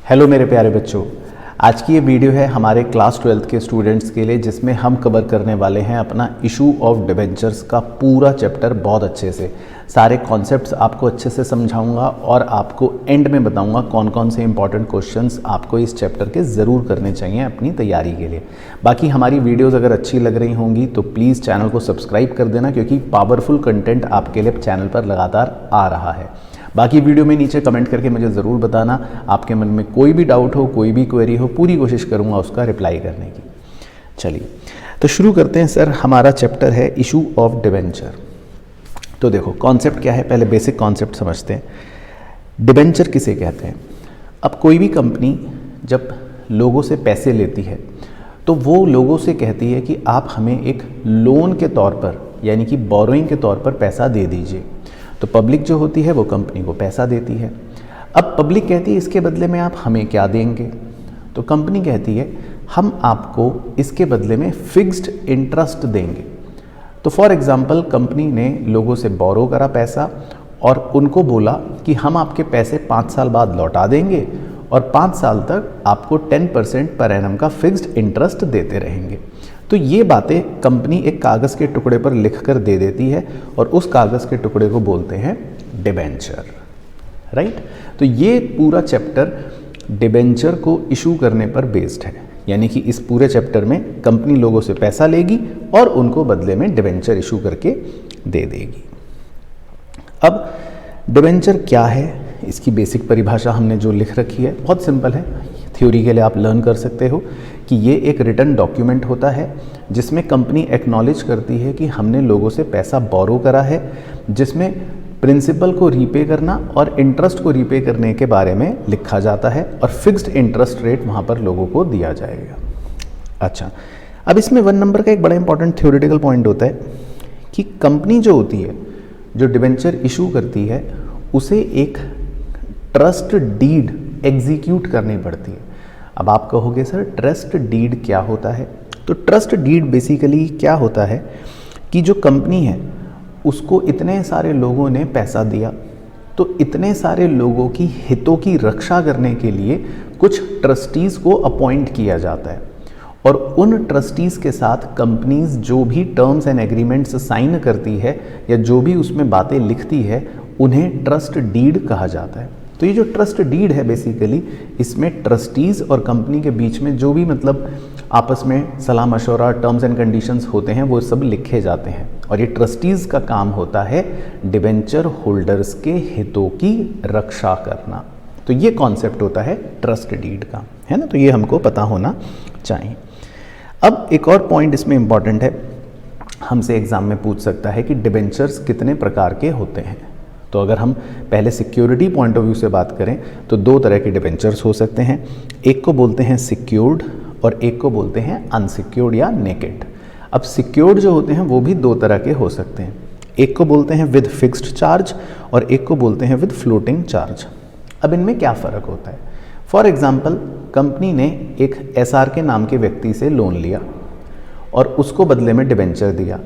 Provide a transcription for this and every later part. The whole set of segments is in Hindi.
हेलो मेरे प्यारे बच्चों, आज की ये वीडियो है हमारे क्लास 12th के स्टूडेंट्स के लिए, जिसमें हम कवर करने वाले हैं अपना इशू ऑफ डिबेंचर्स का पूरा चैप्टर। बहुत अच्छे से सारे कॉन्सेप्ट्स आपको अच्छे से समझाऊंगा और आपको एंड में बताऊंगा कौन कौन से इंपॉर्टेंट क्वेश्चंस आपको इस चैप्टर के ज़रूर करने चाहिए अपनी तैयारी के लिए। बाकी हमारी वीडियोज़ अगर अच्छी लग रही होंगी तो प्लीज़ चैनल को सब्सक्राइब कर देना, क्योंकि पावरफुल कंटेंट आपके लिए चैनल पर लगातार आ रहा है। बाकी वीडियो में नीचे कमेंट करके मुझे ज़रूर बताना, आपके मन में कोई भी डाउट हो, कोई भी क्वेरी हो, पूरी कोशिश करूँगा उसका रिप्लाई करने की। चलिए तो शुरू करते हैं सर। हमारा चैप्टर है इशू ऑफ डिबेंचर। तो देखो कॉन्सेप्ट क्या है, पहले बेसिक कॉन्सेप्ट समझते हैं। डिबेंचर किसे कहते हैं? अब कोई भी कंपनी जब लोगों से पैसे लेती है तो वो लोगों से कहती है कि आप हमें एक लोन के तौर पर, यानी कि बोरोइंग के तौर पर पैसा दे दीजिए। तो पब्लिक जो होती है वो कंपनी को पैसा देती है। अब पब्लिक कहती है इसके बदले में आप हमें क्या देंगे? तो कंपनी कहती है हम आपको इसके बदले में फिक्स्ड इंटरेस्ट देंगे। तो फॉर एग्जांपल कंपनी ने लोगों से बोरो करा पैसा और उनको बोला कि हम आपके पैसे 5 साल बाद लौटा देंगे और 5 साल तक आपको 10% पर एनम का फिक्स्ड इंटरेस्ट देते रहेंगे। तो ये बातें कंपनी एक कागज़ के टुकड़े पर लिख कर दे देती है और उस कागज़ के टुकड़े को बोलते हैं डिबेंचर, राइट। तो ये पूरा चैप्टर डिबेंचर को इशू करने पर बेस्ड है, यानी कि इस पूरे चैप्टर में कंपनी लोगों से पैसा लेगी और उनको बदले में डिबेंचर इशू करके दे देगी। अब डिबेंचर क्या है, इसकी बेसिक परिभाषा हमने जो लिख रखी है बहुत सिंपल है, थ्योरी के लिए आप लर्न कर सकते हो कि ये एक रिटन डॉक्यूमेंट होता है जिसमें कंपनी एक्नॉलेज करती है कि हमने लोगों से पैसा बोरो करा है, जिसमें प्रिंसिपल को रीपे करना और इंटरेस्ट को रीपे करने के बारे में लिखा जाता है और फिक्स्ड इंटरेस्ट रेट वहाँ पर लोगों को दिया जाएगा। अच्छा, अब इसमें 1 नंबर का एक बड़ा इंपॉर्टेंट थ्योरेटिकल पॉइंट होता है कि कंपनी जो होती है, जो डिबेंचर इशू करती है, उसे एक ट्रस्ट डीड एग्जीक्यूट करनी पड़ती है। अब आप कहोगे सर ट्रस्ट डीड क्या होता है? तो ट्रस्ट डीड बेसिकली क्या होता है कि जो कंपनी है उसको इतने सारे लोगों ने पैसा दिया, तो इतने सारे लोगों की हितों की रक्षा करने के लिए कुछ ट्रस्टीज़ को अपॉइंट किया जाता है और उन ट्रस्टीज़ के साथ कंपनीज जो भी टर्म्स एंड एग्रीमेंट्स साइन करती है या जो भी उसमें बातें लिखती है उन्हें ट्रस्ट डीड कहा जाता है। तो ये जो ट्रस्ट डीड है बेसिकली, इसमें ट्रस्टीज़ और कंपनी के बीच में जो भी मतलब आपस में सलाह मशवरा, टर्म्स एंड कंडीशंस होते हैं वो सब लिखे जाते हैं और ये ट्रस्टीज़ का काम होता है डिबेंचर होल्डर्स के हितों की रक्षा करना। तो ये कॉन्सेप्ट होता है ट्रस्ट डीड का, है ना। तो ये हमको पता होना चाहिए। अब एक और पॉइंट इसमें इंपॉर्टेंट है, हमसे एग्जाम में पूछ सकता है कि डिबेंचर्स कितने प्रकार के होते हैं। तो अगर हम पहले सिक्योरिटी पॉइंट ऑफ व्यू से बात करें तो 2 तरह के डिबेंचर्स हो सकते हैं। एक को बोलते हैं सिक्योर्ड और एक को बोलते हैं अनसिक्योर्ड या नेकेड। अब सिक्योर्ड जो होते हैं वो भी 2 तरह के हो सकते हैं। एक को बोलते हैं विद फिक्स्ड चार्ज और एक को बोलते हैं विद फ्लोटिंग चार्ज। अब इनमें क्या फ़र्क होता है? फॉर एग्जाम्पल कंपनी ने एक SR के नाम के व्यक्ति से लोन लिया और उसको बदले में डिबेंचर दिया,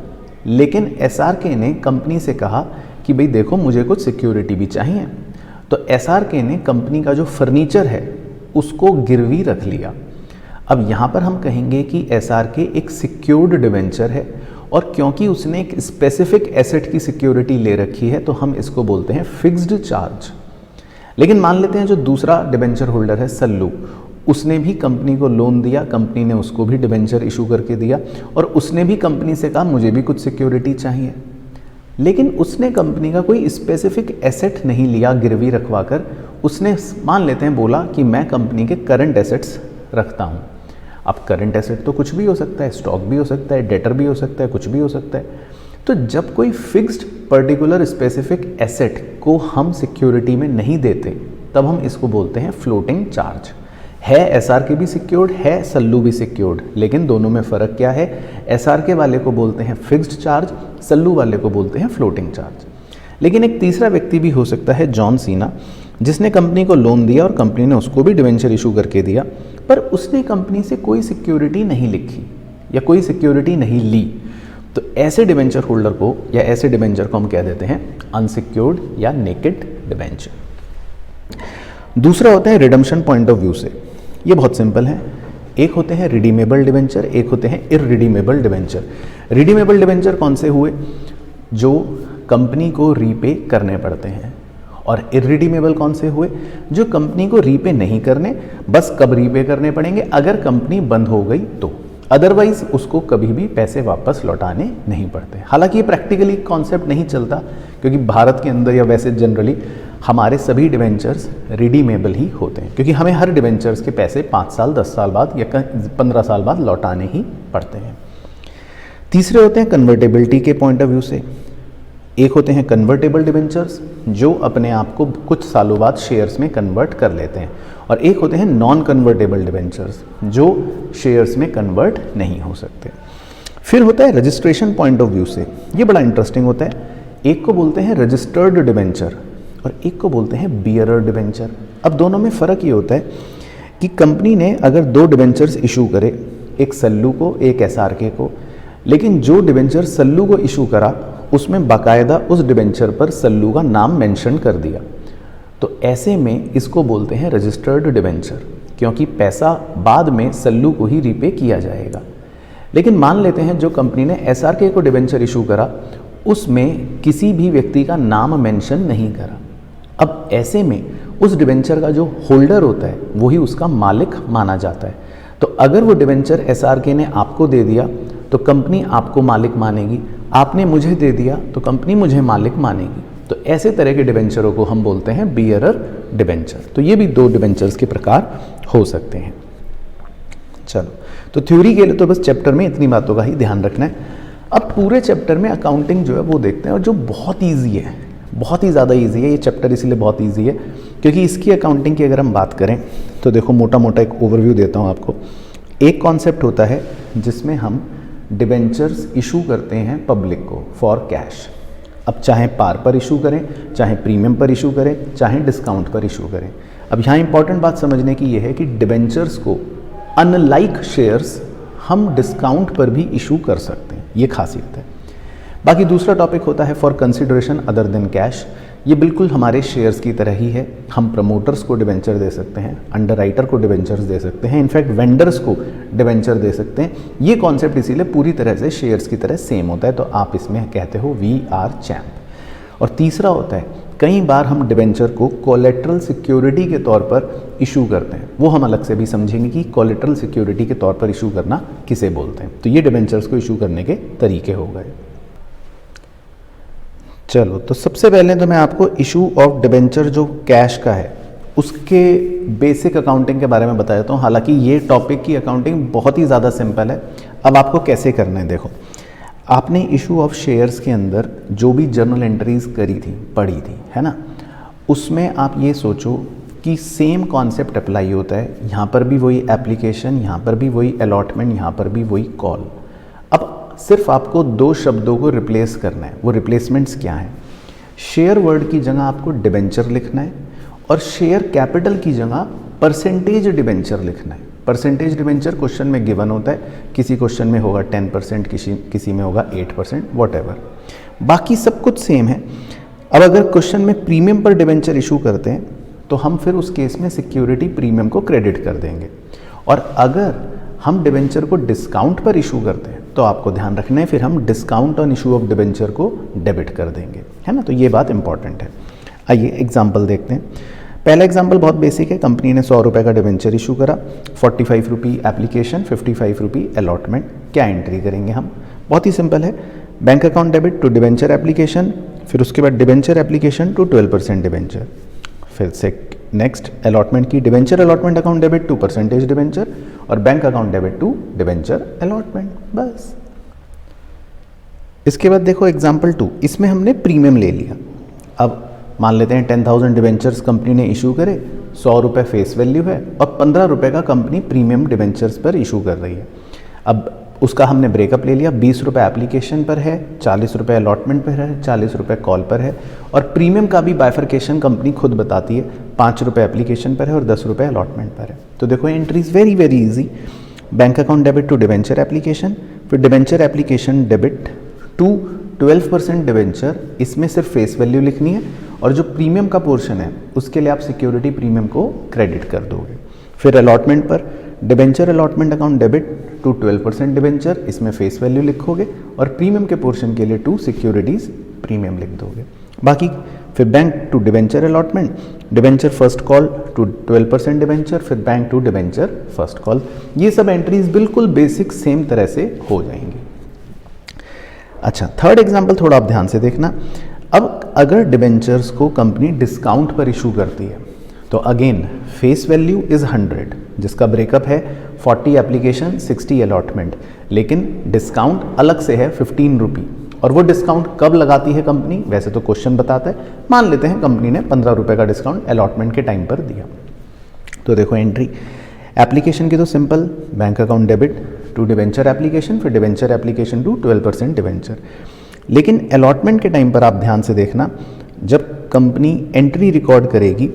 लेकिन SRK ने कंपनी से कहा कि भाई देखो मुझे कुछ सिक्योरिटी भी चाहिए। तो SRK ने कंपनी का जो फर्नीचर है उसको गिरवी रख लिया। अब यहाँ पर हम कहेंगे कि SRK एक सिक्योर्ड डिबेंचर है और क्योंकि उसने एक स्पेसिफिक एसेट की सिक्योरिटी ले रखी है तो हम इसको बोलते हैं फिक्स्ड चार्ज। लेकिन मान लेते हैं जो दूसरा डिबेंचर होल्डर है सल्लू, उसने भी कंपनी को लोन दिया, कंपनी ने उसको भी डिबेंचर इशू करके दिया और उसने भी कंपनी से कहा मुझे भी कुछ सिक्योरिटी चाहिए, लेकिन उसने कंपनी का कोई स्पेसिफिक एसेट नहीं लिया गिरवी रखवा कर। उसने मान लेते हैं बोला कि मैं कंपनी के करंट एसेट्स रखता हूँ। अब करंट एसेट तो कुछ भी हो सकता है, स्टॉक भी हो सकता है, डेटर भी हो सकता है, कुछ भी हो सकता है। तो जब कोई फिक्स्ड पर्टिकुलर स्पेसिफिक एसेट को हम सिक्योरिटी में नहीं देते तब हम इसको बोलते हैं फ्लोटिंग चार्ज। है SRK भी सिक्योर्ड, है सल्लू भी सिक्योर्ड, लेकिन दोनों में फ़र्क क्या है? SRK वाले को बोलते हैं फिक्स्ड चार्ज, सल्लू वाले को बोलते हैं फ्लोटिंग चार्ज। लेकिन एक तीसरा व्यक्ति भी हो सकता है जॉन सीना, जिसने कंपनी को लोन दिया और कंपनी ने उसको भी डिबेंचर इशू करके दिया, पर उसने कंपनी से कोई सिक्योरिटी नहीं लिखी या कोई सिक्योरिटी नहीं ली। तो ऐसे डिबेंचर होल्डर को या ऐसे डिबेंचर को हम कह देते हैं अनसिक्योर्ड या नेकेड डिबेंचर। दूसरा होता है रिडम्पशन पॉइंट ऑफ व्यू से। ये बहुत सिंपल है, एक होते हैं रिडीमेबल डिबेंचर, एक होते हैं इररिडीमेबल डिबेंचर। रिडीमेबल डिबेंचर कौन से हुए? जो कंपनी को रीपे करने पड़ते हैं। और इररिडीमेबल कौन से हुए? जो कंपनी को रीपे नहीं करने, बस कब रीपे करने पड़ेंगे? अगर कंपनी बंद हो गई तो, अदरवाइज उसको कभी भी पैसे वापस लौटाने नहीं पड़ते। हालांकि ये प्रैक्टिकली कॉन्सेप्ट नहीं चलता, क्योंकि भारत के अंदर या वैसे जनरली हमारे सभी डिबेंचर्स रिडीमेबल ही होते हैं, क्योंकि हमें हर डिबेंचर्स के पैसे 5 साल 10 साल बाद या 15 साल बाद लौटाने ही पड़ते हैं। तीसरे होते हैं कन्वर्टेबिलिटी के पॉइंट ऑफ व्यू से। एक होते हैं कन्वर्टेबल डिबेंचर्स जो अपने आप को कुछ सालों बाद शेयर्स में कन्वर्ट कर लेते हैं, और एक होते हैं नॉन कन्वर्टेबल डिबेंचर्स जो शेयर्स में कन्वर्ट नहीं हो सकते। फिर होता है रजिस्ट्रेशन पॉइंट ऑफ व्यू से। ये बड़ा इंटरेस्टिंग होता है। एक को बोलते हैं रजिस्टर्ड डिबेंचर और एक को बोलते हैं बियरर डिबेंचर। अब दोनों में फ़र्क ये होता है कि कंपनी ने अगर 2 डिबेंचर्स इशू करे, एक सल्लू को एक एसआरके को, लेकिन जो डिबेंचर सल्लू को इशू करा उसमें बाकायदा उस डिबेंचर पर सल्लू का नाम मेंशन कर दिया, तो ऐसे में इसको बोलते हैं रजिस्टर्ड डिबेंचर, क्योंकि पैसा बाद में सल्लू को ही रीपे किया जाएगा। लेकिन मान लेते हैं जो कंपनी ने एसआरके को डिबेंचर इशू करा उसमें किसी भी व्यक्ति का नाम मेंशन नहीं करा। अब ऐसे में उस डिबेंचर का जो होल्डर होता है वही उसका मालिक माना जाता है। तो अगर वो डिबेंचर एसआरके ने आपको दे दिया तो कंपनी आपको मालिक मानेगी, आपने मुझे दे दिया तो कंपनी मुझे मालिक मानेगी। तो ऐसे तरह के डिबेंचरों को हम बोलते हैं बियरर डिबेंचर। तो ये भी 2 डिबेंचर्स के प्रकार हो सकते हैं। चलो, तो थ्योरी के लिए तो बस चैप्टर में इतनी बातों का ही ध्यान रखना है। अब पूरे चैप्टर में अकाउंटिंग जो है वो देखते हैं, और जो बहुत ईजी है, बहुत ही ज़्यादा ईजी है ये चैप्टर। इसीलिए बहुत ईजी है क्योंकि इसकी अकाउंटिंग की अगर हम बात करें तो देखो, मोटा मोटा एक ओवरव्यू देता हूँ आपको। एक कॉन्सेप्ट होता है जिसमें हम डिबेंचर्स इशू करते हैं पब्लिक को फॉर कैश। अब चाहे पार पर इशू करें, चाहे प्रीमियम पर इशू करें, चाहे डिस्काउंट पर इशू करें। अब यहाँ इंपॉर्टेंट बात समझने की ये है कि डिबेंचर्स को अनलाइक शेयर्स हम डिस्काउंट पर भी इशू कर सकते हैं, ये खासियत है। बाकी दूसरा टॉपिक होता है for consideration other than cash. ये बिल्कुल हमारे शेयर्स की तरह ही है। हम प्रमोटर्स को डिबेंचर दे सकते हैं, अंडरराइटर को डिबेंचर्स दे सकते हैं, इनफैक्ट वेंडर्स को डिबेंचर दे सकते हैं। ये कॉन्सेप्ट इसीलिए पूरी तरह से शेयर्स की तरह सेम होता है। तो आप इसमें कहते हो वी आर चैम्प। और तीसरा होता है, कई बार हम डिबेंचर को कोलेटरल सिक्योरिटी के तौर पर इशू करते हैं। वो हम अलग से भी समझेंगे कि कोलेटरल सिक्योरिटी के तौर पर इशू करना किसे बोलते हैं। तो ये डिबेंचर्स को इशू करने के तरीके हो गए। चलो, तो सबसे पहले तो मैं आपको इशू ऑफ डिबेंचर जो कैश का है उसके बेसिक अकाउंटिंग के बारे में बता देता हूँ। हालांकि ये टॉपिक की अकाउंटिंग बहुत ही ज़्यादा सिंपल है। अब आपको कैसे करना है, देखो, आपने इशू ऑफ शेयर्स के अंदर जो भी जर्नल एंट्रीज करी थी, पढ़ी थी, है ना, उसमें आप ये सोचो कि सेम कॉन्सेप्ट अप्लाई होता है। यहाँ पर भी वही एप्लीकेशन, यहाँ पर भी वही अलॉटमेंट, यहाँ पर भी वही कॉल। अब सिर्फ आपको 2 शब्दों को रिप्लेस करना है। वो रिप्लेसमेंट्स क्या हैं? शेयर वर्ड की जगह आपको डिबेंचर लिखना है, और शेयर कैपिटल की जगह परसेंटेज डिबेंचर लिखना है। परसेंटेज डिबेंचर क्वेश्चन में गिवन होता है, किसी क्वेश्चन में होगा 10%, किसी में होगा 8%, वॉटएवर। बाकी सब कुछ सेम है। अब अगर क्वेश्चन में प्रीमियम पर डिबेंचर इशू करते हैं तो हम फिर उस केस में सिक्योरिटी प्रीमियम को क्रेडिट कर देंगे, और अगर हम डिबेंचर को डिस्काउंट पर इशू करते हैं तो आपको ध्यान रखना है फिर हम discount on issue of debenture को डेबिट कर देंगे, है ना। तो ये बात इंपॉर्टेंट है। आइए एग्जाम्पल देखते हैं। पहला एग्जाम्पल बहुत बेसिक है। कंपनी ने 100 रुपये का डिबेंचर इशू करा, 45 रुपी एप्लीकेशन, 55 रुपी अलॉटमेंट। क्या एंट्री करेंगे हम? बहुत ही सिंपल है, bank account debit to debenture application, फिर उसके बाद डिबेंचर एप्लीकेशन टू 12% डिबेंचर, फिर से नेक्स्ट अलॉटमेंट की debenture allotment account debit to percentage debenture, और bank account debit to debenture allotment, बस। इसके बाद देखो एग्जाम्पल 2, इसमें हमने प्रीमियम ले लिया। अब मान लेते हैं 10,000 डिबेंचर्स कंपनी ने इशू करे, 100 रुपये फेस वैल्यू है, और 15 रुपये का कंपनी प्रीमियम डिबेंचर्स पर इशू कर रही है। अब उसका हमने ब्रेकअप ले लिया, 20 रुपये एप्लीकेशन पर है, 40 रुपये अलॉटमेंट पर है, 40 रुपये कॉल पर है, और प्रीमियम का भी बाइफर्केशन कंपनी खुद बताती है, 5 रुपये एप्लीकेशन पर है और 10 रुपये अलॉटमेंट पर है। तो देखो entries very very easy. Bank account debit to debenture application, फिर debenture application debit to 12% debenture, इसमें सिर्फ फेस वैल्यू लिखनी है, और जो प्रीमियम का पोर्शन है उसके लिए आप सिक्योरिटी प्रीमियम को क्रेडिट कर दोगे। फिर अलॉटमेंट पर debenture allotment account debit to 12% debenture, इसमें फेस वैल्यू लिखोगे और प्रीमियम के पोर्शन के लिए टू सिक्योरिटीज प्रीमियम लिख दोगे। बाकी फिर bank to debenture allotment, debenture first call to 12% debenture, फिर bank to debenture first call. ये सब एंट्रीज बिल्कुल बेसिक सेम तरह से हो जाएंगी। अच्छा, थर्ड एग्जाम्पल थोड़ा आप ध्यान से देखना। अब अगर डिबेंचर्स को कंपनी डिस्काउंट पर इशू करती है तो अगेन फेस वैल्यू इज 100, जिसका ब्रेकअप है 40 एप्लीकेशन 60 अलॉटमेंट, लेकिन डिस्काउंट अलग से है 15 रुपी। और वो डिस्काउंट कब लगाती है कंपनी, वैसे तो क्वेश्चन बताता है, मान लेते हैं कंपनी ने 15 रुपये का डिस्काउंट अलॉटमेंट के टाइम पर दिया। तो देखो एंट्री एप्लीकेशन की तो simple, bank account debit to debenture application, फिर डिबेंचर एप्लीकेशन टू 12% डिबेंचर। लेकिन अलॉटमेंट के टाइम पर आप ध्यान से देखना, जब कंपनी एंट्री रिकॉर्ड करेगी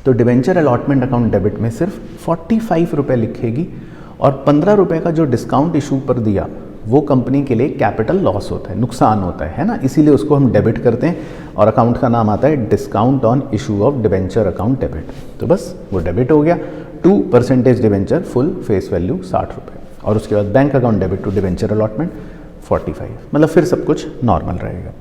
तो डिबेंचर अलॉटमेंट अकाउंट डेबिट में सिर्फ 45 रुपये लिखेगी और 15 रुपये का जो डिस्काउंट इशू पर दिया वो कंपनी के लिए कैपिटल लॉस होता है, नुकसान होता है ना, इसीलिए उसको हम डेबिट करते हैं और अकाउंट का नाम आता है discount on issue of debenture account debit. तो बस वो डेबिट हो गया, 2% डिबेंचर फुल फेस वैल्यू 60 रुपये, और उसके बाद bank account debit to debenture allotment 45, मतलब फिर सब कुछ नॉर्मल रहेगा।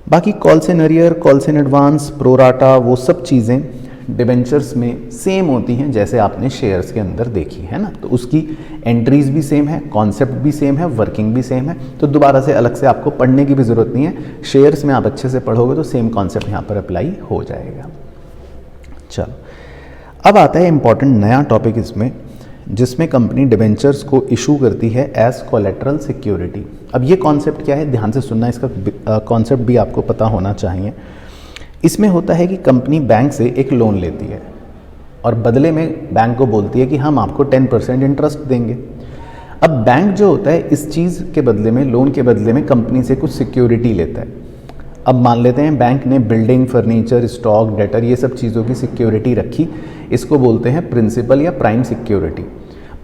बाकी calls in arrear, calls in advance, pro rata, वो सब चीज़ें डिबेंचर्स में सेम होती हैं जैसे आपने शेयर्स के अंदर देखी है ना। तो उसकी एंट्रीज भी सेम है, कॉन्सेप्ट भी सेम है, वर्किंग भी सेम है, तो दोबारा से अलग से आपको पढ़ने की भी ज़रूरत नहीं है। शेयर्स में आप अच्छे से पढ़ोगे तो सेम कॉन्सेप्ट यहाँ पर अप्लाई हो जाएगा। चलो, अब आता है इंपॉर्टेंट नया टॉपिक इसमें, जिसमें कंपनी डिबेंचर्स को इशू करती है एज कोलेटरल सिक्योरिटी। अब ये कॉन्सेप्ट क्या है, ध्यान से सुनना, इसका कॉन्सेप्ट भी आपको पता होना चाहिए। इसमें होता है कि कंपनी बैंक से एक लोन लेती है और बदले में बैंक को बोलती है कि हम आपको 10% इंटरेस्ट देंगे। अब बैंक जो होता है इस चीज़ के बदले में, लोन के बदले में कंपनी से कुछ सिक्योरिटी लेता है। अब मान लेते हैं बैंक ने बिल्डिंग, फर्नीचर, स्टॉक, डेटर, ये सब चीज़ों की सिक्योरिटी रखी, इसको बोलते हैं प्रिंसिपल या प्राइम सिक्योरिटी।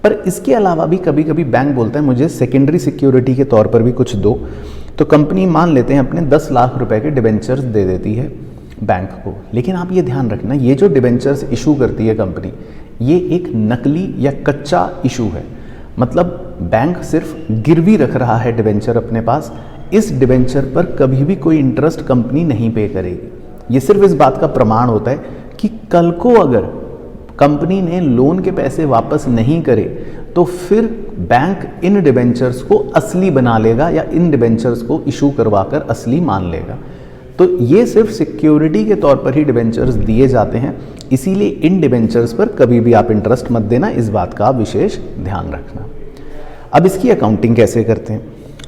पर इसके अलावा भी कभी कभी बैंक बोलता है मुझे सेकेंडरी सिक्योरिटी के तौर पर भी कुछ दो, तो कंपनी मान लेते हैं अपने 10 लाख रुपए के डिबेंचर्स दे देती है बैंक को। लेकिन आप ये ध्यान रखना, ये जो डिबेंचर्स इशू करती है कंपनी, ये एक नकली या कच्चा इशू है। मतलब बैंक सिर्फ गिरवी रख रहा है डिबेंचर अपने पास, इस डिबेंचर पर कभी भी कोई इंटरेस्ट कंपनी नहीं पे करेगी। ये सिर्फ इस बात का प्रमाण होता है कि कल को अगर कंपनी ने लोन के पैसे वापस नहीं करे तो फिर बैंक इन डिबेंचर्स को असली बना लेगा या इन डिबेंचर्स को इशू करवाकर असली मान लेगा। तो ये सिर्फ सिक्योरिटी के तौर पर ही डिबेंचर्स दिए जाते हैं, इसीलिए इन डिबेंचर्स पर कभी भी आप इंटरेस्ट मत देना, इस बात का विशेष ध्यान रखना। अब इसकी अकाउंटिंग कैसे करते हैं?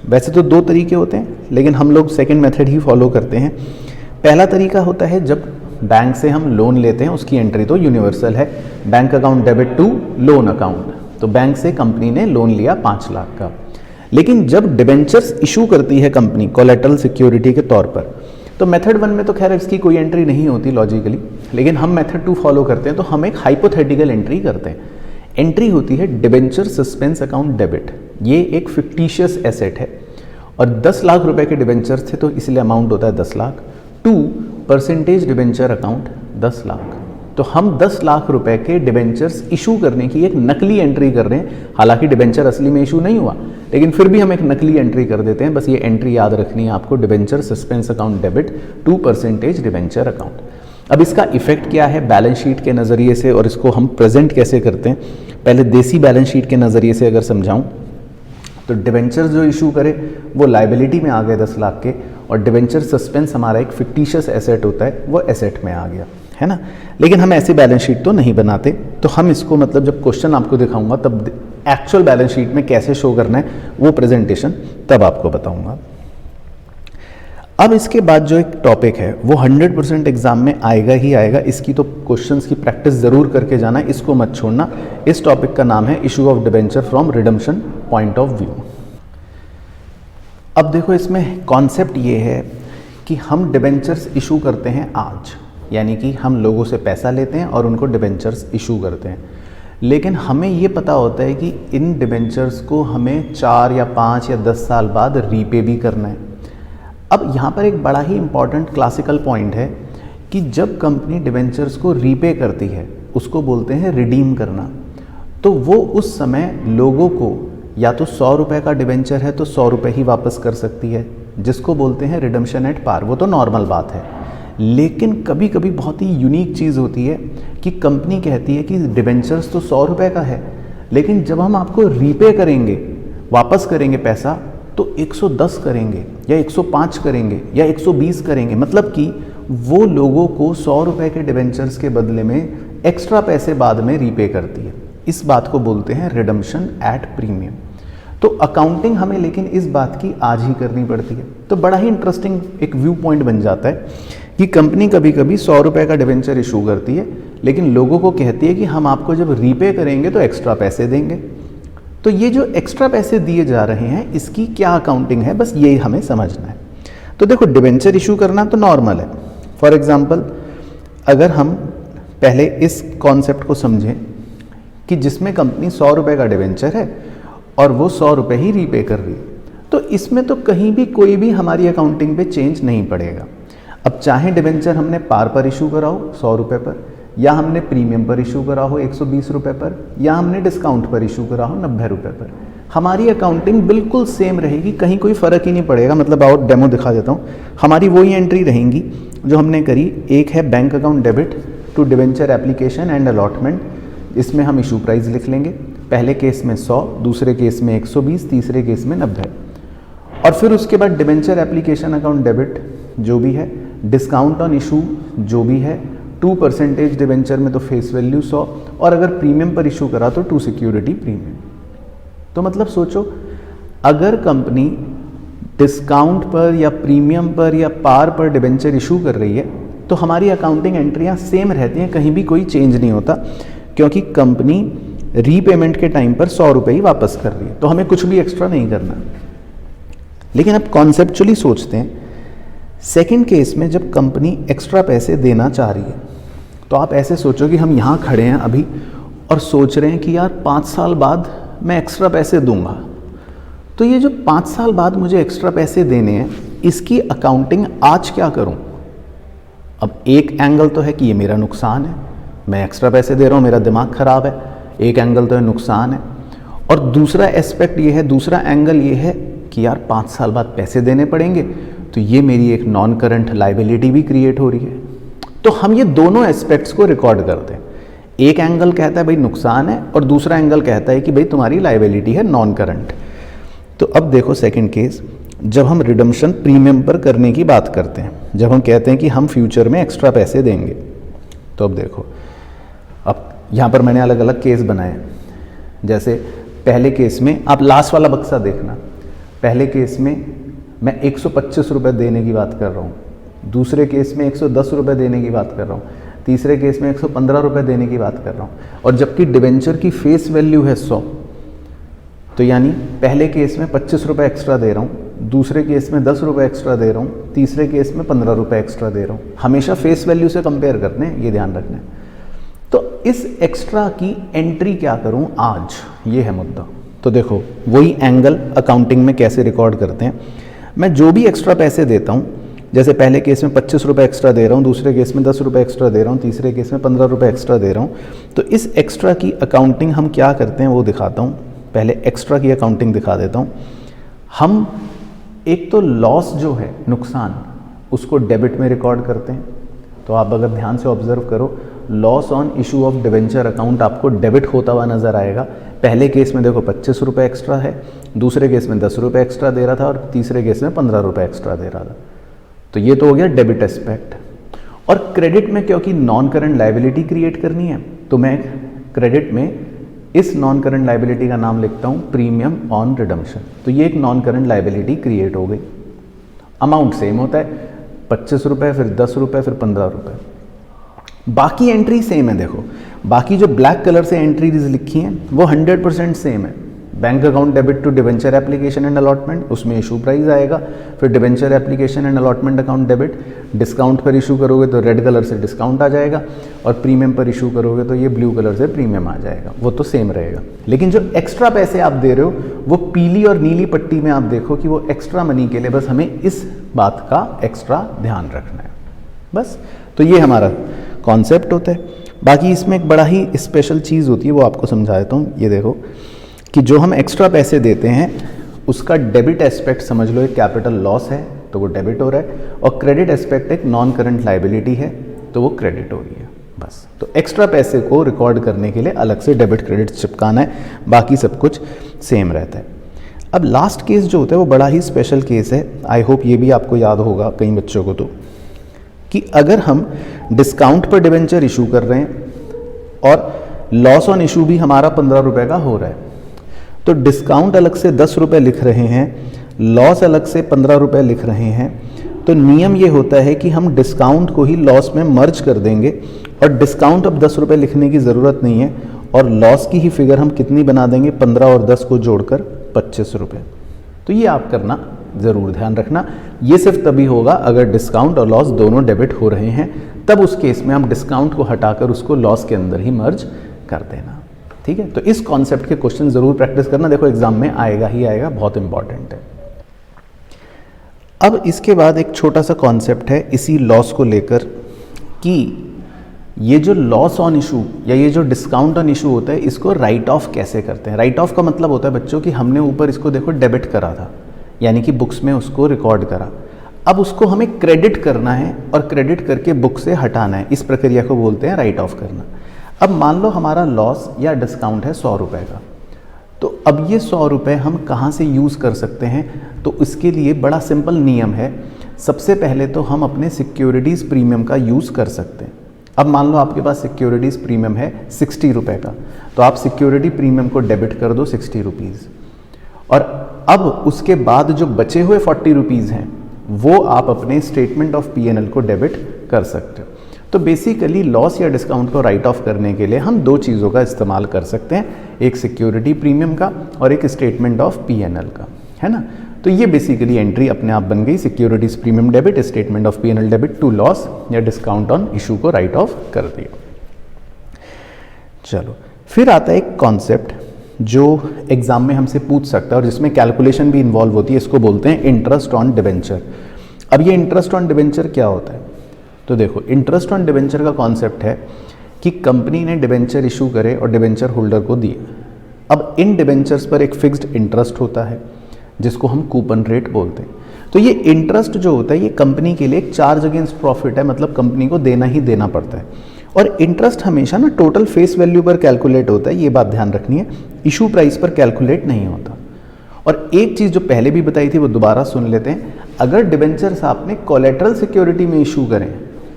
वैसे तो 2 तरीके होते हैं, लेकिन हम लोग सेकंड मेथड ही फॉलो करते हैं। पहला तरीका होता है जब बैंक से हम लोन लेते हैं, उसकी एंट्री तो यूनिवर्सल है, bank account debit to loan account. तो बैंक से कंपनी ने लोन लिया 5 लाख का, लेकिन जब डिबेंचर्स इशू करती है कंपनी कोलेटरल सिक्योरिटी के तौर पर, तो मेथड 1 में तो खैर इसकी कोई एंट्री नहीं होती लॉजिकली, लेकिन हम मेथड 2 फॉलो करते हैं। तो हम एक हाइपोथेटिकल एंट्री करते हैं। एंट्री होती है डिबेंचर सस्पेंस अकाउंट डेबिट। ये एक फिक्टिशियस एसेट है और 10 लाख रुपए के डिबेंचर्स थे तो इसलिए अमाउंट होता है 10 लाख। 2% debenture account 10 lakh. तो हम 10 लाख रुपए के डिबेंचर्स इशू करने की एक नकली एंट्री कर रहे हैं, हालांकि डिबेंचर असली में इशू नहीं हुआ, लेकिन फिर भी हम एक नकली एंट्री कर देते हैं। बस ये एंट्री याद रखनी है आपको, debenture suspense account debit 2% debenture account. अब इसका इफेक्ट क्या है बैलेंस शीट के नज़रिए से, और इसको हम प्रेजेंट कैसे करते हैं, पहले देसी बैलेंस शीट के नज़रिए से अगर समझाऊं तो डिबेंचर जो इशू करे वो लाइबिलिटी में आ गए 10 लाख के, और डिबेंचर सस्पेंस हमारा एक फिक्टिशियस एसेट होता है, वो एसेट में आ गया, है ना। लेकिन हम ऐसे बैलेंस शीट तो नहीं बनाते, तो हम इसको मतलब जब क्वेश्चन आपको दिखाऊंगा तब एक्चुअल बैलेंस शीट में कैसे शो करना है वो प्रेजेंटेशन तब आपको बताऊंगा। अब इसके बाद जो एक टॉपिक है वो 100% एग्जाम में आएगा ही आएगा, इसकी तो क्वेश्चंस की प्रैक्टिस ज़रूर करके जाना है, इसको मत छोड़ना। इस टॉपिक का नाम है issue of debenture from redemption point of view. अब देखो इसमें कॉन्सेप्ट ये है कि हम डिबेंचर्स इशू करते हैं आज, यानी कि हम लोगों से पैसा लेते हैं और उनको डिबेंचर्स इशू करते हैं, लेकिन हमें ये पता होता है कि इन डिबेंचर्स को हमें 4 या 5 या 10 साल बाद रीपे भी करना है। अब यहाँ पर एक बड़ा ही इंपॉर्टेंट क्लासिकल पॉइंट है कि जब कंपनी डिबेंचर्स को रीपे करती है उसको बोलते हैं रिडीम करना। तो वो उस समय लोगों को या तो 100 रुपये का डिबेंचर है तो 100 रुपये ही वापस कर सकती है, जिसको बोलते हैं रिडम्पशन एट पार। वो तो नॉर्मल बात है। लेकिन कभी कभी बहुत ही यूनिक चीज़ होती है कि कंपनी कहती है कि डिबेंचर्स तो 100 रुपये का है, लेकिन जब हम आपको रीपे करेंगे, वापस करेंगे पैसा, तो 110 करेंगे या 105 करेंगे या 120 करेंगे। मतलब कि वो लोगों को 100 रुपये के डिबेंचर्स के बदले में एक्स्ट्रा पैसे बाद में रीपे करती है। इस बात को बोलते हैं रिडम्पशन एट प्रीमियम। तो अकाउंटिंग हमें लेकिन इस बात की आज ही करनी पड़ती है। तो बड़ा ही इंटरेस्टिंग एक व्यू पॉइंट बन जाता है कि कंपनी कभी कभी 100 रुपये का डिबेंचर इशू करती है, लेकिन लोगों को कहती है कि हम आपको जब रीपे करेंगे तो एक्स्ट्रा पैसे देंगे। तो ये जो एक्स्ट्रा पैसे दिए जा रहे हैं इसकी क्या अकाउंटिंग है, बस यही हमें समझना है। तो देखो, डिबेंचर इशू करना तो नॉर्मल है। फॉर एग्जाम्पल, अगर हम पहले इस कॉन्सेप्ट को समझें कि जिसमें कंपनी 100 रुपये का डिबेंचर है और वो 100 रुपये ही रीपे कर रही है, तो इसमें तो कहीं भी कोई भी हमारी अकाउंटिंग पे चेंज नहीं पड़ेगा। अब चाहे डिबेंचर हमने पार पर इशू करा हो 100 रुपये पर, या हमने प्रीमियम पर इशू करा हो 120 रुपये पर, या हमने डिस्काउंट पर इशू करा हो 90 रुपये पर, हमारी अकाउंटिंग बिल्कुल सेम रहेगी, कहीं कोई फ़र्क ही नहीं पड़ेगा। मतलब और डेमो दिखा देता हूँ। हमारी वही एंट्री रहेंगी जो हमने करी। एक है bank account debit to debenture application and allotment. इसमें हम इशू प्राइस लिख लेंगे। पहले केस में 100, दूसरे केस में 120, तीसरे केस में 90। और फिर उसके बाद डिबेंचर एप्लीकेशन अकाउंट डेबिट जो भी है, डिस्काउंट ऑन इशू जो भी है, 2% डिबेंचर में तो फेस वैल्यू 100, और अगर प्रीमियम पर इशू करा तो 2 सिक्योरिटी प्रीमियम। तो मतलब सोचो, अगर कंपनी डिस्काउंट पर या प्रीमियम पर या पार पर डिबेंचर इशू कर रही है तो हमारी अकाउंटिंग एंट्रियां सेम रहती हैं, कहीं भी कोई चेंज नहीं होता, क्योंकि कंपनी रीपेमेंट के टाइम पर 100 रुपये ही वापस कर रही है, तो हमें कुछ भी एक्स्ट्रा नहीं करना। लेकिन अब कॉन्सेप्चुअली सोचते हैं, सेकंड केस में जब कंपनी एक्स्ट्रा पैसे देना चाह रही है, तो आप ऐसे सोचो कि हम यहाँ खड़े हैं अभी और सोच रहे हैं कि यार 5 साल बाद मैं एक्स्ट्रा पैसे दूंगा। तो ये जो 5 साल बाद मुझे एक्स्ट्रा पैसे देने हैं, इसकी अकाउंटिंग आज क्या करूं? अब एक एंगल तो है कि ये मेरा नुकसान है, मैं एक्स्ट्रा पैसे दे रहा हूँ, मेरा दिमाग खराब है। एक एंगल तो है नुकसान है, और दूसरा एस्पेक्ट ये है, दूसरा एंगल ये है कि यार 5 साल बाद पैसे देने पड़ेंगे, तो ये मेरी एक नॉन करंट लाइबिलिटी भी क्रिएट हो रही है। तो हम ये दोनों एस्पेक्ट्स को रिकॉर्ड करते हैं। एक एंगल कहता है भाई नुकसान है, और दूसरा एंगल कहता है कि भाई तुम्हारी लाइबिलिटी है नॉन करंट। तो अब देखो सेकंड केस, जब हम रिडम्पशन प्रीमियम पर करने की बात करते हैं, जब हम कहते हैं कि हम फ्यूचर में एक्स्ट्रा पैसे देंगे, तो अब देखो, अब यहाँ पर मैंने अलग अलग केस बनाए हैं। जैसे पहले केस में आप लास्ट वाला बक्सा देखना, पहले केस में मैं 125 रुपये देने की बात कर रहा हूँ, दूसरे केस में 110 रुपये देने की बात कर रहा हूँ, तीसरे केस में 115 रुपये देने की बात कर रहा हूँ, और जबकि डिबेंचर की फेस वैल्यू है 100। तो यानी पहले केस में 25 रुपये एक्स्ट्रा दे रहा हूँ, दूसरे केस में 10 रुपये एक्स्ट्रा दे रहा हूँ, तीसरे केस में 15 रुपये एक्स्ट्रा दे रहा हूँ। हमेशा फेस वैल्यू से कंपेयर करने, ये ध्यान रखना है। तो इस एक्स्ट्रा की एंट्री क्या करूँ आज, ये है मुद्दा। तो देखो, वही एंगल अकाउंटिंग में कैसे रिकॉर्ड करते हैं। मैं जो भी एक्स्ट्रा पैसे देता हूँ, जैसे पहले केस में 25 रुपये एक्स्ट्रा दे रहा हूँ, दूसरे केस में 10 रुपये एक्स्ट्रा दे रहा हूँ, तीसरे केस में 15 रुपये एक्स्ट्रा दे रहा हूँ, तो इस एक्स्ट्रा की अकाउंटिंग हम क्या करते हैं वो दिखाता हूँ। पहले एक्स्ट्रा की अकाउंटिंग दिखा देता हूँ। हम एक तो लॉस जो है, नुकसान, उसको डेबिट में रिकॉर्ड करते हैं। तो आप अगर ध्यान से ऑब्जर्व करो, loss on issue of debenture account आपको डेबिट होता हुआ नजर आएगा। पहले केस में देखो 25 रुपये एक्स्ट्रा है, दूसरे केस में 10 रुपये एक्स्ट्रा दे रहा था, और तीसरे केस में 15 रुपये एक्स्ट्रा दे रहा था। तो ये तो हो गया डेबिट एस्पेक्ट। और क्रेडिट में क्योंकि नॉन करंट लाइबिलिटी क्रिएट करनी है, तो मैं क्रेडिट में इस नॉन करंट लाइबिलिटी का नाम लिखता हूँ प्रीमियम ऑन रिडम्पशन। तो ये एक नॉन करंट लाइबिलिटी क्रिएट हो गई। अमाउंट सेम होता है, 25 रुपये, फिर 10 रुपये, फिर 15 रुपये। बाकी एंट्री सेम है। देखो, बाकी जो ब्लैक कलर से एंट्रीज लिखी हैं वो 100% सेम है। Bank account debit to debenture application and allotment, उसमें इशू प्राइस आएगा। फिर debenture application and allotment account debit, discount पर इशू करोगे तो रेड कलर से डिस्काउंट आ जाएगा, और प्रीमियम पर इशू करोगे तो ये ब्लू कलर से प्रीमियम आ जाएगा। वो तो सेम रहेगा। लेकिन जो एक्स्ट्रा पैसे आप दे रहे हो वो पीली और नीली पट्टी में आप देखो कि वो एक्स्ट्रा मनी के लिए बस हमें इस बात का एक्स्ट्रा ध्यान रखना है बस। तो ये हमारा कॉन्सेप्ट होता है। बाकी इसमें एक बड़ा ही स्पेशल चीज़ होती है, वो आपको समझा देता हूँ। ये देखो कि जो हम एक्स्ट्रा पैसे देते हैं उसका डेबिट एस्पेक्ट समझ लो एक कैपिटल लॉस है तो वो डेबिट हो रहा है, और क्रेडिट एस्पेक्ट एक नॉन करंट लाइबिलिटी है तो वो क्रेडिट हो रही है बस। तो एक्स्ट्रा पैसे को रिकॉर्ड करने के लिए अलग से डेबिट क्रेडिट चिपकाना है, बाकी सब कुछ सेम रहता है। अब लास्ट केस जो होता है वो बड़ा ही स्पेशल केस है। आई होप ये भी आपको याद होगा कई बच्चों को, तो कि अगर हम डिस्काउंट पर डिबेंचर इशू कर रहे हैं और लॉस ऑन इशू भी हमारा 15 रुपये का हो रहा है, तो डिस्काउंट अलग से 10 रुपये लिख रहे हैं, लॉस अलग से 15 रुपये लिख रहे हैं, तो नियम ये होता है कि हम डिस्काउंट को ही लॉस में मर्ज कर देंगे और डिस्काउंट अब 10 रुपये लिखने की ज़रूरत नहीं है, और लॉस की ही फिगर हम कितनी बना देंगे, 15 और 10 को जोड़कर 25 रुपये। तो ये आप करना ज़रूर ध्यान रखना। ये सिर्फ तभी होगा अगर डिस्काउंट और लॉस दोनों डेबिट हो रहे हैं, तब उस केस में हम डिस्काउंट को हटाकर उसको लॉस के अंदर ही मर्ज कर देना। ठीक है, तो इस कॉन्सेप्ट के क्वेश्चन ज़रूर प्रैक्टिस करना, देखो एग्जाम में आएगा ही आएगा, बहुत इंपॉर्टेंट है। अब इसके बाद एक छोटा सा कॉन्सेप्ट है इसी लॉस को लेकर कि ये जो लॉस ऑन इशू या ये जो डिस्काउंट ऑन इशू होता है इसको राइट ऑफ कैसे करते हैं। राइट ऑफ का मतलब होता है बच्चों कि हमने ऊपर इसको देखो डेबिट करा था, यानी कि बुक्स में उसको रिकॉर्ड करा, अब उसको हमें क्रेडिट करना है और क्रेडिट करके बुक से हटाना है। इस प्रक्रिया को बोलते हैं राइट ऑफ करना। अब मान लो हमारा लॉस या डिस्काउंट है 100 रुपये का, तो अब ये 100 रुपये हम कहाँ से यूज़ कर सकते हैं, तो इसके लिए बड़ा सिंपल नियम है। सबसे पहले तो हम अपने सिक्योरिटीज़ प्रीमियम का यूज़ कर सकते हैं। अब मान लो आपके पास सिक्योरिटीज़ प्रीमियम है 60 रुपये का, तो आप सिक्योरिटी प्रीमियम को डेबिट कर दो 60 रुपीज़, और अब उसके बाद जो बचे हुए 40 रुपीज़ हैं वो आप अपने स्टेटमेंट ऑफ P&L को डेबिट कर सकते हो। तो बेसिकली लॉस या डिस्काउंट को राइट ऑफ करने के लिए हम दो चीज़ों का इस्तेमाल कर सकते हैं, एक सिक्योरिटी प्रीमियम का और एक स्टेटमेंट ऑफ P&L का, है ना। तो ये बेसिकली एंट्री अपने आप बन गई, securities premium debit, statement of P&L debit to loss या डिस्काउंट ऑन इशू को राइट ऑफ कर दिया। चलो फिर आता है एक कॉन्सेप्ट जो एग्जाम में हमसे पूछ सकता है और जिसमें कैलकुलेशन भी इन्वॉल्व होती है, इसको बोलते हैं इंटरेस्ट ऑन डिबेंचर। अब ये इंटरेस्ट ऑन डिबेंचर क्या होता है, तो देखो इंटरेस्ट ऑन डिबेंचर का कॉन्सेप्ट है कि कंपनी ने डिबेंचर इशू करे और डिबेंचर होल्डर को दिए। अब इन डिबेंचर्स पर एक फिक्स्ड इंटरेस्ट होता है जिसको हम कूपन रेट बोलते हैं। तो ये इंटरेस्ट जो होता है ये कंपनी के लिए एक चार्ज अगेंस्ट प्रॉफिट है, मतलब कंपनी को देना ही देना पड़ता है। और इंटरेस्ट हमेशा ना टोटल फेस वैल्यू पर कैलकुलेट होता है, ये बात ध्यान रखनी है, इशू प्राइस पर कैलकुलेट नहीं होता। और एक चीज़ जो पहले भी बताई थी वो दोबारा सुन लेते हैं, अगर डिबेंचर्स आपने कोलेटरल सिक्योरिटी में इशू करें,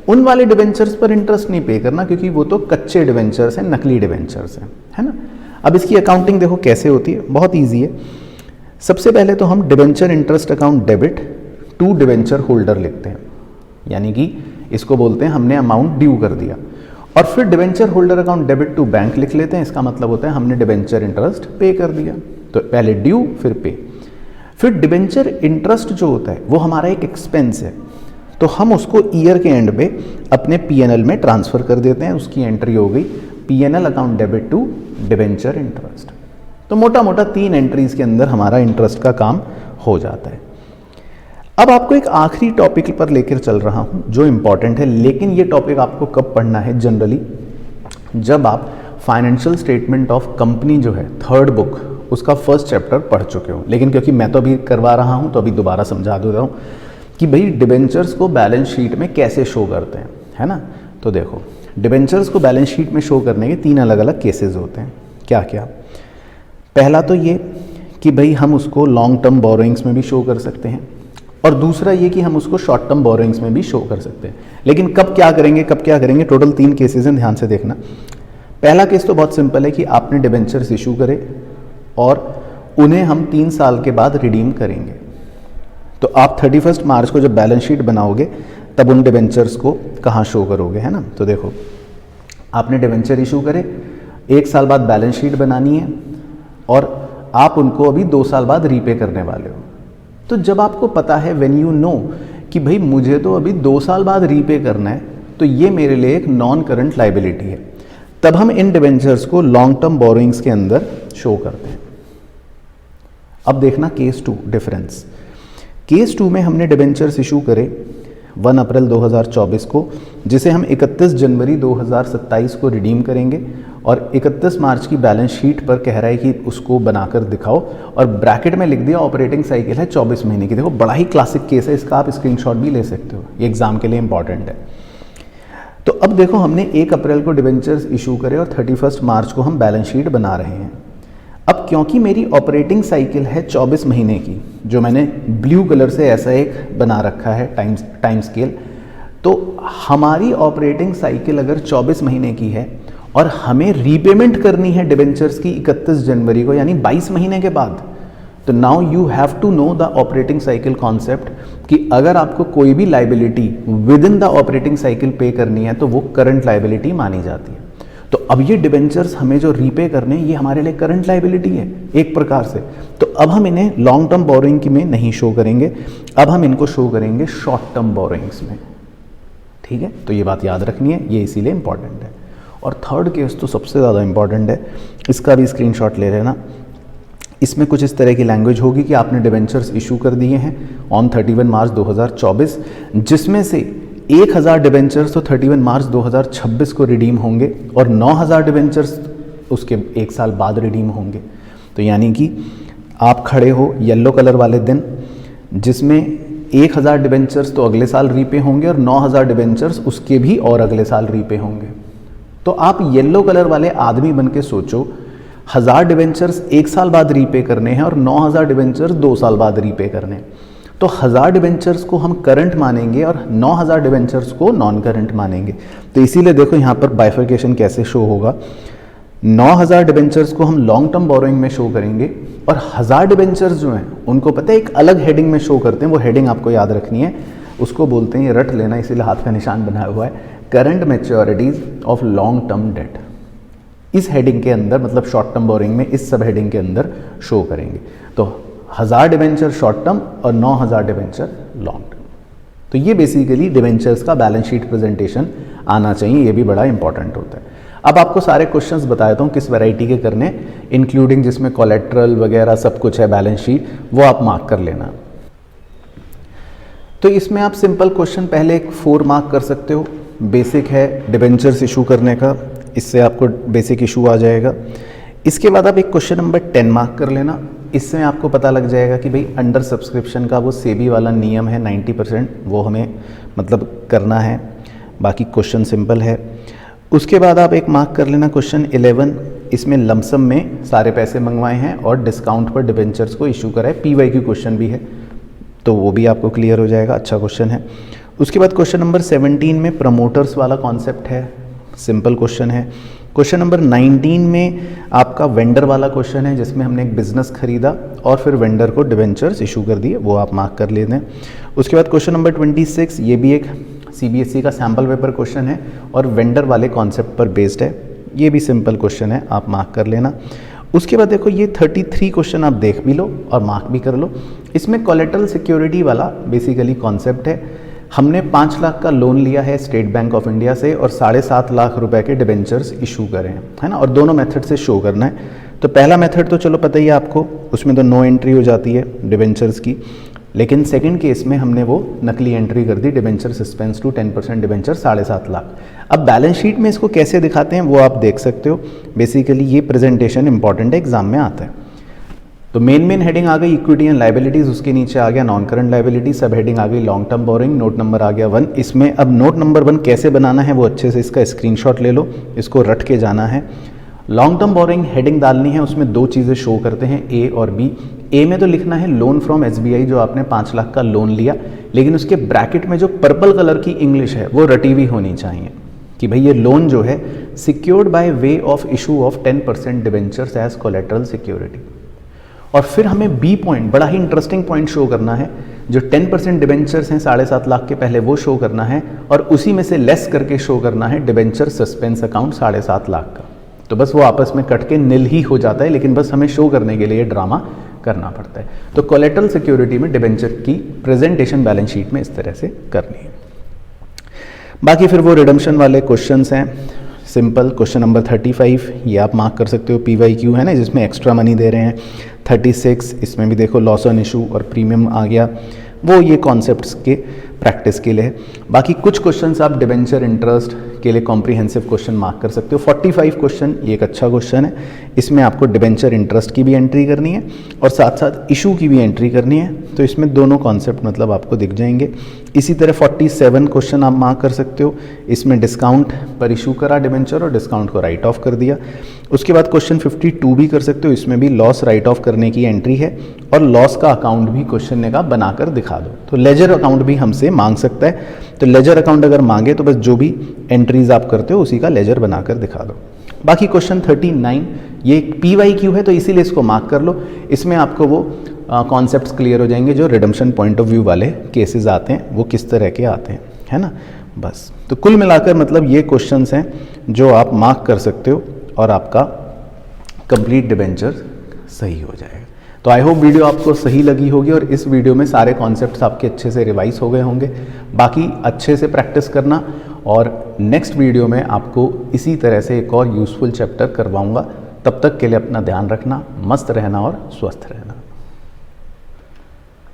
उन वाले डिबेंचर्स पर इंटरेस्ट नहीं पे करना, क्योंकि वो तो कच्चे डिबेंचर्स हैं, नकली डिबेंचर्स हैं, है ना। अब इसकी अकाउंटिंग देखो कैसे होती है, बहुत ईजी है। सबसे पहले तो हम debenture interest account debit to debenture holder लिखते हैं, यानी कि इसको बोलते हैं हमने अमाउंट ड्यू कर दिया, और फिर debenture holder account debit to bank लिख लेते हैं। इसका मतलब होता है हमने डिबेंचर इंटरेस्ट पे कर दिया। तो पहले ड्यू फिर पे। फिर डिबेंचर इंटरेस्ट जो होता है वो हमारा एक एक्सपेंस है, तो हम उसको ईयर के एंड पे अपने P&L में ट्रांसफ़र कर देते हैं। उसकी एंट्री हो गई P&L account debit to debenture interest. तो मोटा मोटा 3 एंट्रीज के अंदर हमारा इंटरेस्ट का काम हो जाता है। अब आपको एक आखिरी टॉपिक पर लेकर चल रहा हूं जो इंपॉर्टेंट है, लेकिन ये टॉपिक आपको कब पढ़ना है, जनरली जब आप फाइनेंशियल स्टेटमेंट ऑफ कंपनी जो है 3rd बुक उसका 1st चैप्टर पढ़ चुके हो। लेकिन क्योंकि मैं तो अभी करवा रहा हूं तो अभी दोबारा समझा दे रहा हूं कि भाई डिबेंचर्स को बैलेंस शीट में कैसे शो करते हैं, है ना। तो देखो डिबेंचर्स को बैलेंस शीट में शो करने के 3 अलग अलग केसेस होते हैं। क्या क्या, पहला तो ये कि भाई हम उसको लॉन्ग टर्म बोरोइंग्स में भी शो कर सकते हैं, और दूसरा ये कि हम उसको शॉर्ट टर्म बोरोइंग्स में भी शो कर सकते हैं। लेकिन कब क्या करेंगे टोटल 3 केसेस हैं, ध्यान से देखना। पहला केस तो बहुत सिंपल है कि आपने डिबेंचर्स इशू करे और उन्हें हम 3 साल के बाद रिडीम करेंगे। तो आप 31 मार्च को जब बैलेंस शीट बनाओगे तब उन डिबेंचर्स को कहाँ शो करोगे, है ना। तो देखो आपने डिबेंचर इशू करे, 1 साल बाद बैलेंस शीट बनानी है और आप उनको अभी 2 साल बाद रीपे करने वाले हो। तो जब आपको पता है, व्हेन यू नो कि भाई मुझे तो अभी 2 साल बाद रीपे करना है, तो ये मेरे लिए एक नॉन करंट लाइबिलिटी है, तब हम इन डिबेंचर्स को लॉन्ग टर्म बोरोइंग्स के अंदर शो करते हैं। अब देखना केस 2 डिफरेंस। केस 2 में हमने डिबेंचर्स इशू करे 1 अप्रैल 2024 को, जिसे हम 31 जनवरी 2027 को रिडीम करेंगे और 31 मार्च की बैलेंस शीट पर कह रहा है कि उसको बनाकर दिखाओ, और ब्रैकेट में लिख दिया ऑपरेटिंग साइकिल है 24 महीने की। देखो बड़ा ही क्लासिक केस है, इसका आप स्क्रीनशॉट भी ले सकते हो, ये एग्जाम के लिए इंपॉर्टेंट है। तो अब देखो हमने 1 अप्रैल को डिबेंचर्स इशू करे और 31 मार्च को हम बैलेंस शीट बना रहे हैं। अब क्योंकि मेरी ऑपरेटिंग साइकिल है 24 महीने की, जो मैंने ब्लू कलर से ऐसा एक बना रखा है टाइम स्केल, तो हमारी ऑपरेटिंग साइकिल अगर 24 महीने की है और हमें रीपेमेंट करनी है डिबेंचर्स की 31 जनवरी को, यानी 22 महीने के बाद, तो now you have to know the operating cycle concept कि अगर आपको कोई भी liability within the operating cycle पे करनी है तो वो करंट लाइबिलिटी मानी जाती है। तो अब ये डिबेंचर्स हमें जो रीपे करने हैं ये हमारे लिए करंट लाइबिलिटी है एक प्रकार से। तो अब हम इन्हें लॉन्ग टर्म बोरोइंग में नहीं शो करेंगे, अब हम इनको शो करेंगे शॉर्ट टर्म बोरोइंग्स में। ठीक है, तो ये बात याद रखनी है, ये इसीलिए इंपॉर्टेंट है। और थर्ड केस तो सबसे ज़्यादा इंपॉर्टेंट है, इसका भी स्क्रीनशॉट ले लेना। इसमें कुछ इस तरह की लैंग्वेज होगी कि आपने डिबेंचर्स इशू कर दिए हैं ऑन 31 मार्च 2024, जिसमें से 1000 डिबेंचर्स तो 31 मार्च 2026 को रिडीम होंगे और 9000 डिबेंचर्स उसके एक साल बाद रिडीम होंगे। तो यानी कि आप खड़े हो येलो कलर वाले दिन, जिसमें 1000 डिबेंचर्स तो अगले साल रीपे होंगे और 9000 डिबेंचर्स उसके भी और अगले साल रीपे होंगे। तो आप येलो कलर वाले आदमी बन के सोचो, 1000 डिबेंचर्स एक साल बाद रीपे करने हैं और 9000 डिबेंचर्स 2 साल बाद रीपे करने हैं। तो 1000 डिबेंचर्स को हम करंट मानेंगे और 9000 डिबेंचर्स को नॉन करंट मानेंगे। तो इसीलिए देखो यहाँ पर बाइफर्केशन कैसे शो होगा, 9000 डिबेंचर्स को हम लॉन्ग टर्म बोरोइंग में शो करेंगे और 1000 डिबेंचर्स जो हैं उनको पता है एक अलग हेडिंग में शो करते हैं। वो हेडिंग आपको याद रखनी है, उसको बोलते हैं, ये रट लेना इसीलिए हाथ का निशान बनाया हुआ है, current मैच्योरिटीज of long term debt. इस हेडिंग के अंदर, मतलब शॉर्ट टर्म बोरोइंग में इस सब हेडिंग के अंदर शो करेंगे। तो 1000 डिबेंचर शॉर्ट टर्म और 9000 डिबेंचर लॉन्ग टर्म। तो ये बेसिकली डिबेंचर्स का बैलेंस शीट प्रेजेंटेशन आना चाहिए, ये भी बड़ा इंपॉर्टेंट होता है। अब आपको सारे क्वेश्चंस बता देता हूँ किस वैरायटी के करने, इंक्लूडिंग जिसमें कोलेट्रल वगैरह सब कुछ है बैलेंस शीट, वो आप मार्क कर लेना। तो इसमें आप सिंपल क्वेश्चन पहले एक 4 मार्क कर सकते हो, बेसिक है डिबेंचर्स इशू करने का, इससे आपको बेसिक इशू आ जाएगा। इसके बाद आप एक क्वेश्चन नंबर 10 मार्क कर लेना, इससे आपको पता लग जाएगा कि भाई अंडर सब्सक्रिप्शन का वो सेबी वाला नियम है 90%, वो हमें मतलब करना है, बाकी क्वेश्चन सिंपल है। उसके बाद आप एक मार्क कर लेना क्वेश्चन 11, इसमें लमसम में सारे पैसे मंगवाए हैं और डिस्काउंट पर डिबेंचर्स को इशू करा है, PYQ क्वेश्चन भी है, तो वो भी आपको क्लियर हो जाएगा, अच्छा क्वेश्चन है। उसके बाद क्वेश्चन नंबर 17 में प्रमोटर्स वाला कॉन्सेप्ट है, सिंपल क्वेश्चन है। क्वेश्चन नंबर 19 में आपका वेंडर वाला क्वेश्चन है, जिसमें हमने एक बिजनेस खरीदा और फिर वेंडर को डिबेंचर्स इशू कर दिए, वो आप मार्क कर लेते हैं। उसके बाद क्वेश्चन नंबर 26, ये भी एक CBSE का सैम्पल पेपर क्वेश्चन है और वेंडर वाले कॉन्सेप्ट पर बेस्ड है, ये भी सिंपल क्वेश्चन है, आप मार्क कर लेना। उसके बाद देखो ये 33 क्वेश्चन आप देख भी लो और मार्क भी कर लो। इसमें कोलेटरल सिक्योरिटी वाला बेसिकली कॉन्सेप्ट है, हमने 5 लाख का लोन लिया है स्टेट बैंक ऑफ इंडिया से और 7.5 लाख रुपए के डिबेंचर्स इशू करे हैं, है ना, और दोनों मेथड से शो करना है। तो पहला मेथड तो चलो पता ही है आपको, उसमें तो नो एंट्री हो जाती है डिबेंचर्स की, लेकिन सेकंड केस में हमने वो नकली एंट्री कर दी, debenture suspense to 10% debenture 7.5 lakh. अब बैलेंस शीट में इसको कैसे दिखाते हैं वो आप देख सकते हो, बेसिकली ये प्रेजेंटेशन इंपॉर्टेंट है, एग्जाम में आता है। तो मेन हेडिंग आ गई इक्विटी एंड लाइबिलिटीज, उसके नीचे आ गया non current liability, sub heading आ गई long term borrowing, note number आ गया 1। इसमें अब नोट नंबर 1 कैसे बनाना है वो अच्छे से इसका स्क्रीनशॉट ले लो, इसको रट के जाना है। लॉन्ग टर्म बोरोइंग हेडिंग डालनी है, उसमें 2 चीज़ें शो करते हैं, A और B। A में तो लिखना है लोन फ्रॉम SBI, जो आपने 5 लाख का लोन लिया, लेकिन उसके ब्रैकेट में जो पर्पल कलर की इंग्लिश है वो रटी हुई होनी चाहिए कि भाई ये लोन जो है secured by way of issue of 10% debentures as collateral security. और फिर हमें B पॉइंट, बड़ा ही इंटरेस्टिंग पॉइंट शो करना है, जो 10% डिबेंचर्स हैं 7.5 लाख के पहले वो शो करना है और उसी में से लेस करके शो करना है डिबेंचर सस्पेंस अकाउंट 7.5 लाख का। तो बस वो आपस में कट के निल ही हो जाता है, लेकिन बस हमें शो करने के लिए ड्रामा करना पड़ता है। तो कोलेटरल सिक्योरिटी में डिबेंचर की प्रेजेंटेशन बैलेंस शीट में इस तरह से करनी है। बाकी फिर वो रिडम्पशन वाले क्वेश्चंस हैं, सिंपल। क्वेश्चन नंबर 35 ये आप मार्क कर सकते हो, PYQ है ना, जिसमें एक्स्ट्रा मनी दे रहे हैं। 36 इसमें भी देखो लॉस ऑन इशू और प्रीमियम आ गया। वो ये कॉन्सेप्ट्स के प्रैक्टिस के लिए है। बाकी कुछ क्वेश्चंस आप डिबेंचर इंटरेस्ट के लिए कॉम्प्रिहेंसिव क्वेश्चन मार्क कर सकते हो। 45 क्वेश्चन ये एक अच्छा क्वेश्चन है, इसमें आपको डिबेंचर इंटरेस्ट की भी एंट्री करनी है और साथ साथ इशू की भी एंट्री करनी है, तो इसमें दोनों कॉन्सेप्ट मतलब आपको दिख जाएंगे। इसी तरह 47 क्वेश्चन आप मार्क कर सकते हो, इसमें डिस्काउंट पर इशू करा डिबेंचर और डिस्काउंट को राइट ऑफ कर दिया। उसके बाद क्वेश्चन 52 भी कर सकते हो, इसमें भी लॉस राइट ऑफ करने की एंट्री है और लॉस का अकाउंट भी क्वेश्चन ने का बनाकर दिखा दो। तो लेजर अकाउंट भी हमसे मांग सकता है, तो लेजर अकाउंट अगर मांगे तो बस जो भी एंट्रीज आप करते हो उसी का लेजर बनाकर दिखा दो। बाकी क्वेश्चन 39 ये PYQ है, तो इसीलिए इसको मार्क कर लो। इसमें आपको वो कॉन्सेप्ट्स क्लियर हो जाएंगे जो रिडम्पशन पॉइंट ऑफ व्यू वाले केसेस आते हैं, वो किस तरह के आते हैं, है ना। बस तो कुल मिलाकर मतलब ये क्वेश्चंस हैं जो आप मार्क कर सकते हो और आपका कंप्लीट डिबेंचर सही हो जाएगा। तो आई होप वीडियो आपको सही लगी होगी और इस वीडियो में सारे कॉन्सेप्ट्स आपके अच्छे से रिवाइज हो गए होंगे। बाकी अच्छे से प्रैक्टिस करना और नेक्स्ट वीडियो में आपको इसी तरह से एक और यूज़फुल चैप्टर करवाऊंगा। तब तक के लिए अपना ध्यान रखना, मस्त रहना और स्वस्थ रहना।